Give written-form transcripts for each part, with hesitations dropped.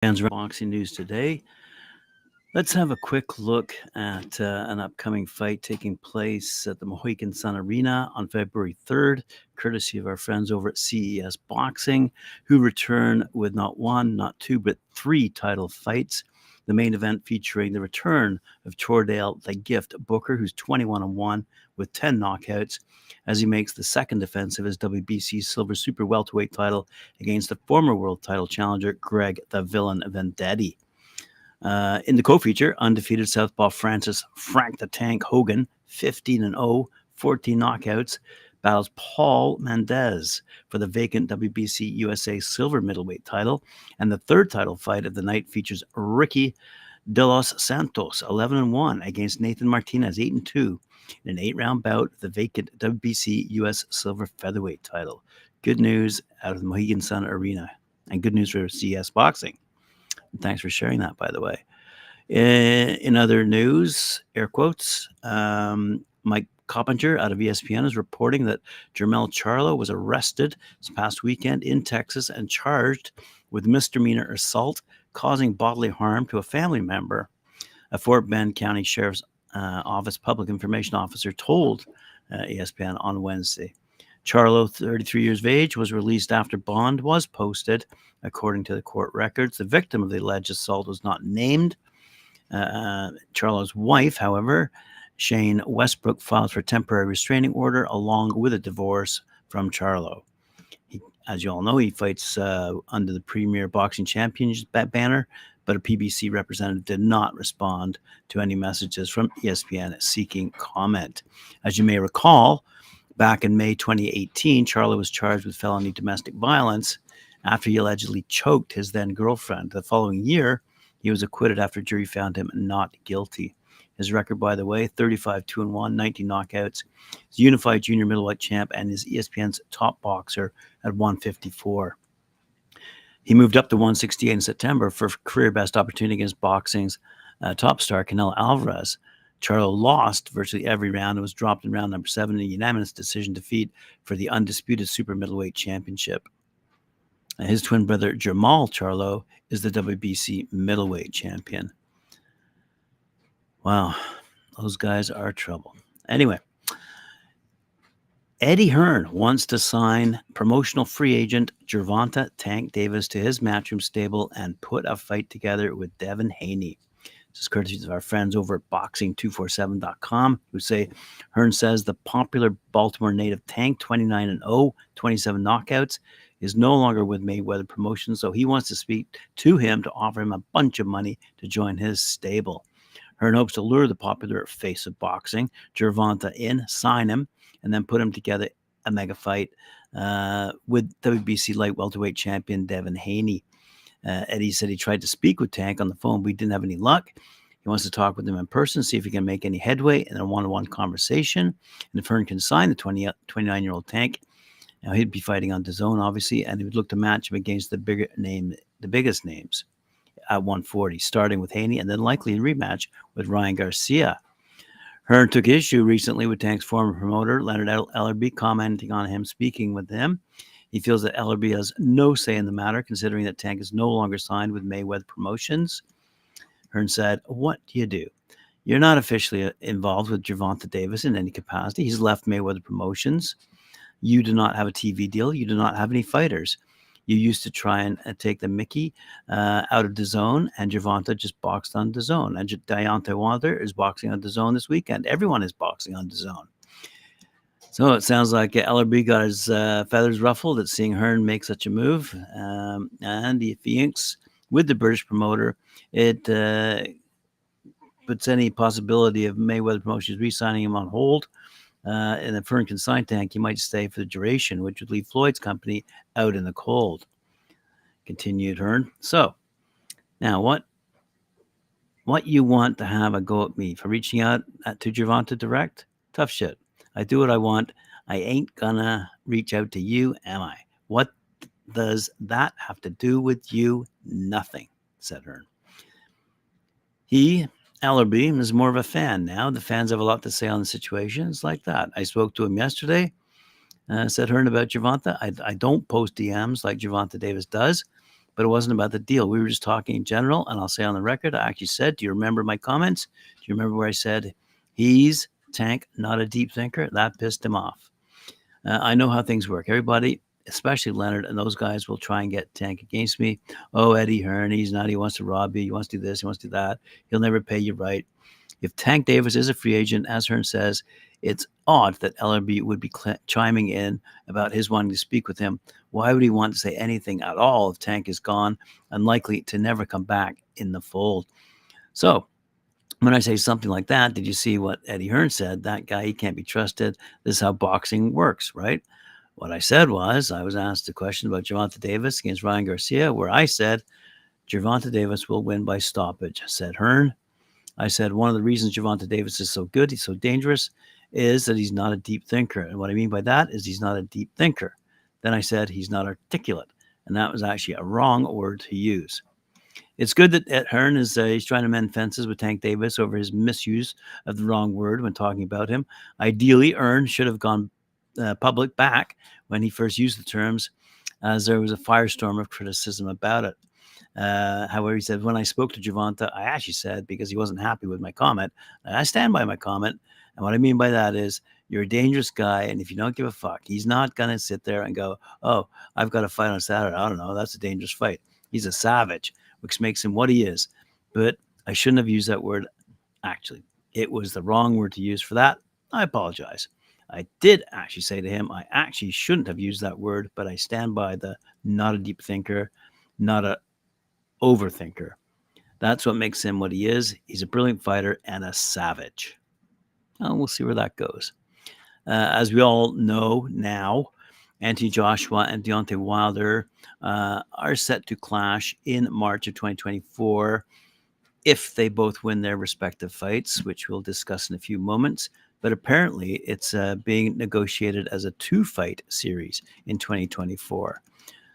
Fans boxing news today. Let's have a quick look at an upcoming fight taking place at the Mohegan Sun Arena on February 3rd, courtesy of our friends over at CES Boxing, who return with not one, not two, but three title fights. The main event featuring the return of Chordale the Gift Booker, who's 21-1 with 10 knockouts, as he makes the second defense of his WBC Silver Super Welterweight title against the former world title challenger Greg the Villain Vendetti. In the co-feature, undefeated Southpaw Francis Frank the Tank Hogan, 15-0, 14 knockouts, battles Paul Mendez for the vacant WBC USA Silver Middleweight title. And the third title fight of the night features Ricky De Los Santos, 11-1, against Nathan Martinez, 8-2, in an 8-round bout of the vacant WBC US Silver Featherweight title. Good news out of the Mohegan Sun Arena, and good news for CS Boxing. Thanks for sharing that, by the way. In other news, air quotes, Mike Coppinger out of ESPN is reporting that Jermell Charlo was arrested this past weekend in Texas and charged with misdemeanor assault causing bodily harm to a family member. A Fort Bend County Sheriff's Office public information officer told ESPN on Wednesday. Charlo, 33 years of age, was released after bond was posted, according to the court records. The victim of the alleged assault was not named. Charlo's wife, however, Shane Westbrook, filed for temporary restraining order along with a divorce from Charlo. As you all know, he fights under the Premier Boxing Championship banner, but a PBC representative did not respond to any messages from ESPN seeking comment. As you may recall, back in May 2018, Charlo was charged with felony domestic violence after he allegedly choked his then girlfriend. The following year, he was acquitted after a jury found him not guilty. His record, by the way, 35-2-1, 19 knockouts. He's unified junior middleweight champ and is ESPN's top boxer at 154. He moved up to 168 in September for career best opportunity against boxing's top star Canelo Alvarez. Charlo lost virtually every round and was dropped in round number 7 in a unanimous decision defeat for the undisputed super middleweight championship. His twin brother Jermell Charlo is the WBC middleweight champion. Wow, those guys are trouble. Anyway, Eddie Hearn wants to sign promotional free agent Gervonta Tank Davis to his Matchroom stable and put a fight together with Devin Haney. This is courtesy of our friends over at boxing247.com, who say Hearn says the popular Baltimore native Tank, 29-0, 27 knockouts, is no longer with Mayweather Promotions, so he wants to speak to him to offer him a bunch of money to join his stable. Hearn hopes to lure the popular face of boxing, Gervonta, in, sign him, and then put him together a mega fight with WBC light welterweight champion Devin Haney. Eddie said he tried to speak with Tank on the phone, but he didn't have any luck. He wants to talk with him in person, see if he can make any headway in a one-on-one conversation. And if Hearn can sign the 29-year-old Tank, now he'd be fighting on DAZN, obviously, and he would look to match him against the biggest names at 140, starting with Haney and then likely a rematch with Ryan Garcia. Hearn took issue recently with Tank's former promoter, Leonard Ellerbe, commenting on him speaking with him. He feels that Ellerbe has no say in the matter, considering that Tank is no longer signed with Mayweather Promotions. Hearn said, "What do you do? You're not officially involved with Gervonta Davis in any capacity. He's left Mayweather Promotions. You do not have a TV deal. You do not have any fighters. You used to try and take the Mickey out of DAZN, and Gervonta just boxed on DAZN. And Deontay is boxing on DAZN this weekend. Everyone is boxing on DAZN." So it sounds like Ellerbe got his feathers ruffled at seeing Hearn make such a move. And if he inks with the British promoter, it puts any possibility of Mayweather Promotions re-signing him on hold. And if Hearn can sign Tank, he might stay for the duration, which would leave Floyd's company out in the cold. Continued Hearn. So now what you want to have a go at me for reaching out to Gervonta direct? Tough shit. I do what I want. I ain't gonna reach out to you, am I? What does that have to do with you? Nothing, said Hearn. Ellerbe is more of a fan now. The fans have a lot to say on the situation. It's like that. I spoke to him yesterday, said Hearn about Gervonta. I don't post DMs like Gervonta Davis does, but it wasn't about the deal. We were just talking in general, and I'll say on the record, I actually said, do you remember my comments? Do you remember where I said, he's Tank, not a deep thinker? That pissed him off. I know how things work. Everybody, especially Leonard and those guys, will try and get Tank against me. Oh, Eddie Hearn, he's not. He wants to rob you. He wants to do this. He wants to do that. He'll never pay you right. If Tank Davis is a free agent, as Hearn says, it's odd that LRB would be chiming in about his wanting to speak with him. Why would he want to say anything at all if Tank is gone, unlikely to never come back in the fold? So when I say something like that, did you see what Eddie Hearn said? That guy, he can't be trusted. This is how boxing works, right? What I said was, I was asked a question about Gervonta Davis against Ryan Garcia, where I said, Gervonta Davis will win by stoppage, said Hearn. I said, one of the reasons Gervonta Davis is so good, he's so dangerous, is that he's not a deep thinker. And what I mean by that is he's not a deep thinker. Then I said he's not articulate. And that was actually a wrong word to use. It's good that Hearn is he's trying to mend fences with Tank Davis over his misuse of the wrong word when talking about him. Ideally, Hearn should have gone public back when he first used the terms, as there was a firestorm of criticism about it. However, he said, when I spoke to Gervonta, I actually said, because he wasn't happy with my comment, I stand by my comment. And what I mean by that is, you're a dangerous guy, and if you don't give a fuck, he's not going to sit there and go, oh, I've got a fight on Saturday. I don't know. That's a dangerous fight. He's a savage, which makes him what he is. But I shouldn't have used that word. Actually, it was the wrong word to use for that. I apologize. I did actually say to him, I actually shouldn't have used that word, but I stand by the not a deep thinker, not a overthinker. That's what makes him what he is. He's a brilliant fighter and a savage. Well, we'll see where that goes. As we all know now, Anthony Joshua and Deontay Wilder are set to clash in March of 2024 if they both win their respective fights, which we'll discuss in a few moments. But apparently it's being negotiated as a 2-fight series in 2024.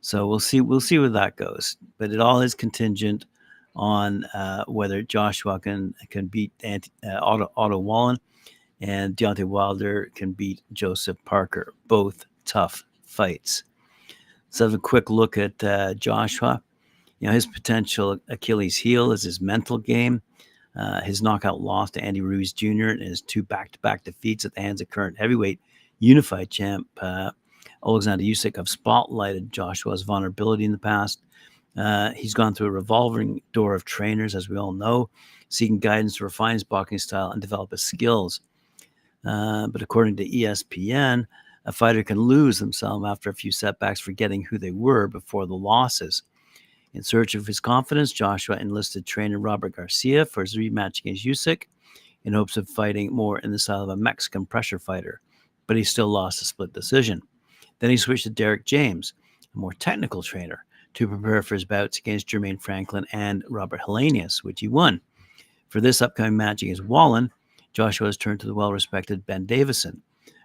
So we'll see where that goes. But it all is contingent on whether Joshua can beat Otto Wallin and Deontay Wilder can beat Joseph Parker. Both tough fights. Let's have a quick look at Joshua. His potential Achilles heel is his mental game. His knockout loss to Andy Ruiz Jr. and his 2 back-to-back defeats at the hands of current heavyweight unified champ Alexander Usyk have spotlighted Joshua's vulnerability in the past. He's gone through a revolving door of trainers, as we all know, seeking guidance to refine his boxing style and develop his skills. But according to ESPN, a fighter can lose themselves after a few setbacks, forgetting who they were before the losses. In search of his confidence, Joshua enlisted trainer Robert Garcia for his rematch against Usyk in hopes of fighting more in the style of a Mexican pressure fighter, but he still lost a split decision. Then he switched to Derek James, a more technical trainer, to prepare for his bouts against Jermaine Franklin and Robert Helenius, which he won. For this upcoming match against Wallin, Joshua has turned to the well-respected Ben Davison,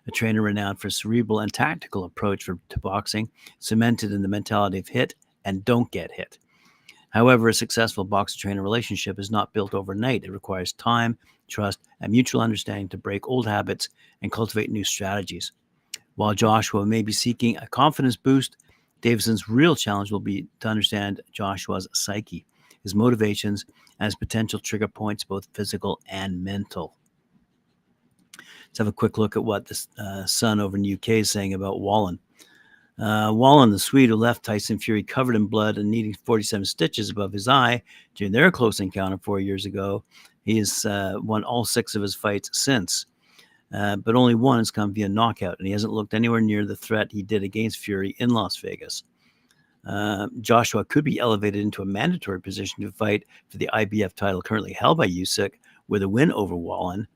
a trainer renowned for a cerebral and tactical approach to boxing, cemented in the mentality of hit and don't get hit. However, a successful boxer-trainer relationship is not built overnight. It requires time, trust, and mutual understanding to break old habits and cultivate new strategies. While Joshua may be seeking a confidence boost, Davison's real challenge will be to understand Joshua's psyche, his motivations, and his potential trigger points, both physical and mental. Let's have a quick look at what the Sun over in the UK is saying about Wallin. Wallin, the Swede who left Tyson Fury covered in blood and needing 47 stitches above his eye during their close encounter 4 years ago, he has won all 6 of his fights since. But only one has come via knockout, and he hasn't looked anywhere near the threat he did against Fury in Las Vegas. Joshua could be elevated into a mandatory position to fight for the IBF title currently held by Usyk, with a win over Wallin,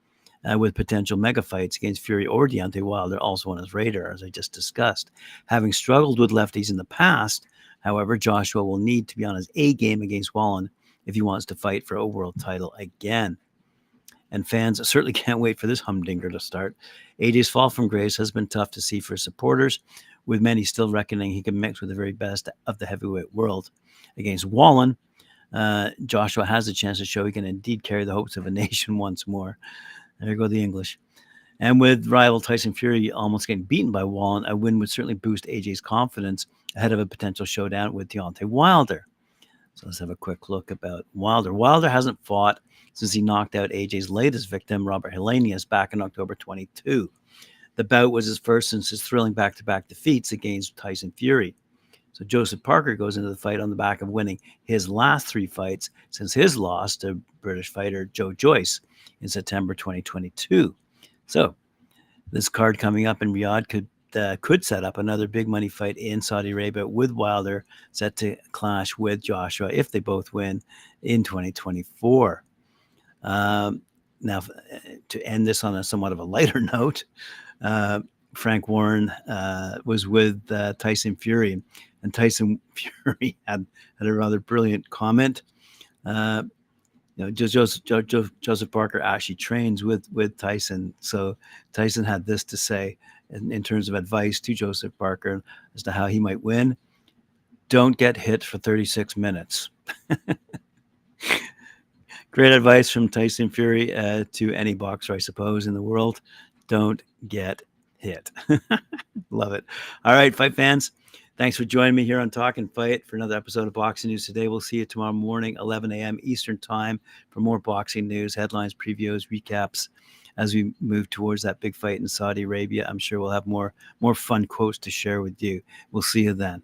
with potential mega fights against Fury or Deontay Wilder also on his radar, as I just discussed. Having struggled with lefties in the past, however, Joshua will need to be on his A game against Wallin if he wants to fight for a world title again. And fans certainly can't wait for this humdinger to start. AJ's fall from grace has been tough to see for supporters, with many still reckoning he can mix with the very best of the heavyweight world. Against Wallin, Joshua has a chance to show he can indeed carry the hopes of a nation once more. There go the English. And with rival Tyson Fury almost getting beaten by Wallin, a win would certainly boost AJ's confidence ahead of a potential showdown with Deontay Wilder. So let's have a quick look about Wilder. Wilder hasn't fought since he knocked out AJ's latest victim, Robert Helenius, back in October 22. The bout was his first since his thrilling back-to-back defeats against Tyson Fury. So Joseph Parker goes into the fight on the back of winning his last 3 fights since his loss to British fighter Joe Joyce in September 2022. So this card coming up in Riyadh could set up another big money fight in Saudi Arabia, with Wilder set to clash with Joshua if they both win in 2024. Now, to end this on a somewhat of a lighter note, Frank Warren was with Tyson Fury, and Tyson Fury had a rather brilliant comment. Joseph Parker actually trains with Tyson, so Tyson had this to say in terms of advice to Joseph Parker as to how he might win. Don't get hit for 36 minutes. Great advice from Tyson Fury to any boxer, I suppose, in the world. Don't get hit. Love it. All right, fight fans. Thanks for joining me here on Talkin Fight for another episode of Boxing News Today. We'll see you tomorrow morning, 11 a.m. Eastern Time, for more boxing news, headlines, previews, recaps. As we move towards that big fight in Saudi Arabia, I'm sure we'll have more fun quotes to share with you. We'll see you then.